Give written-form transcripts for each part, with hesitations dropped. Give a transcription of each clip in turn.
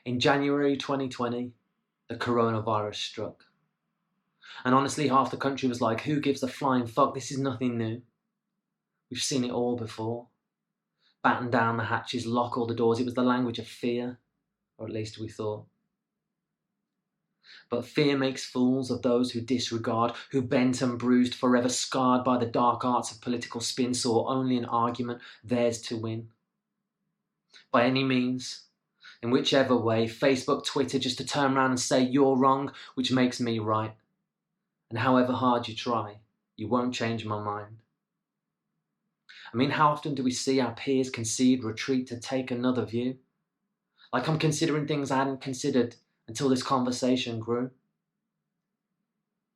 In January 2020, the coronavirus struck. And honestly, half the country was like, who gives a flying fuck? This is nothing new. We've seen it all before. Batten down the hatches, lock all the doors. It was the language of fear, or at least we thought. But fear makes fools of those who disregard, who bent and bruised, forever scarred by the dark arts of political spin, saw only an argument, theirs to win. By any means, in whichever way, Facebook, Twitter, just to turn around and say you're wrong, which makes me right. And however hard you try, you won't change my mind. I mean, how often do we see our peers concede, retreat to take another view? Like I'm considering things I hadn't considered until this conversation grew.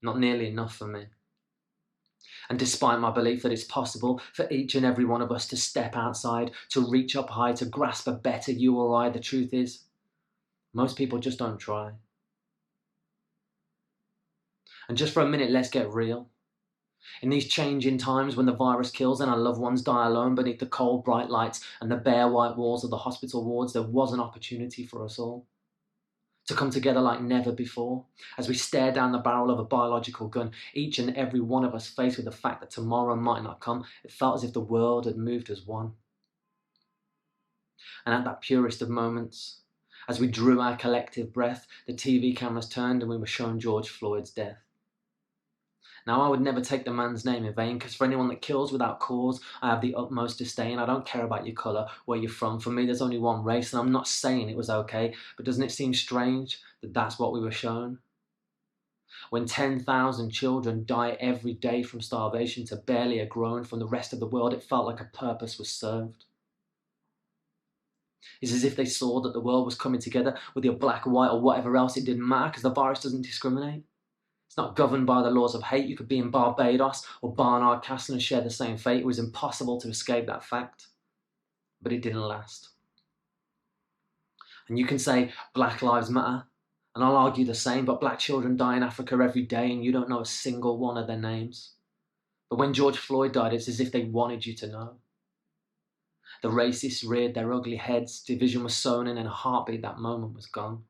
Not nearly enough for me. And despite my belief that it's possible for each and every one of us to step outside, to reach up high, to grasp a better you or I, the truth is, most people just don't try. And just for a minute, let's get real. In these changing times when the virus kills and our loved ones die alone beneath the cold, bright lights and the bare white walls of the hospital wards, there was an opportunity for us all to come together like never before as we stare down the barrel of a biological gun, each and every one of us faced with the fact that tomorrow might not come. It felt as if the world had moved as one. And at that purest of moments, as we drew our collective breath, the TV cameras turned and we were shown George Floyd's death. Now, I would never take the man's name in vain, because for anyone that kills without cause, I have the utmost disdain. I don't care about your colour, where you're from. For me, there's only one race, and I'm not saying it was okay, but doesn't it seem strange that that's what we were shown? When 10,000 children die every day from starvation to barely a groan from the rest of the world, it felt like a purpose was served. It's as if they saw that the world was coming together, whether you're black or white or whatever else, it didn't matter, because the virus doesn't discriminate. It's not governed by the laws of hate. You could be in Barbados or Barnard Castle and share the same fate. It was impossible to escape that fact. But it didn't last. And you can say Black Lives Matter, and I'll argue the same, but black children die in Africa every day and you don't know a single one of their names. But when George Floyd died, it's as if they wanted you to know. The racists reared their ugly heads, division was sown in a heartbeat, that moment was gone.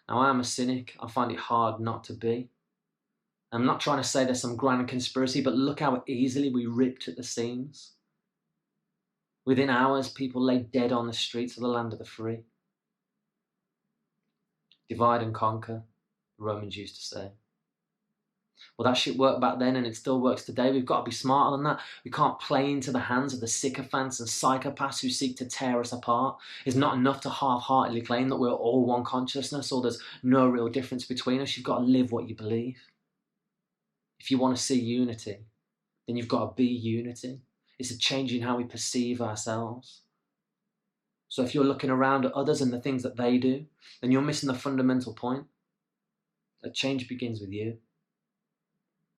Now, I am a cynic. I find it hard not to be. I'm not trying to say there's some grand conspiracy, but look how easily we ripped at the seams. Within hours, people lay dead on the streets of the land of the free. Divide and conquer, the Romans used to say. Well, that shit worked back then and it still works today. We've got to be smarter than that. We can't play into the hands of the sycophants and psychopaths who seek to tear us apart. It's not enough to half-heartedly claim that we're all one consciousness or there's no real difference between us. You've got to live what you believe. If you want to see unity, then you've got to be unity. It's a change in how we perceive ourselves. So if you're looking around at others and the things that they do, then you're missing the fundamental point. That change begins with you.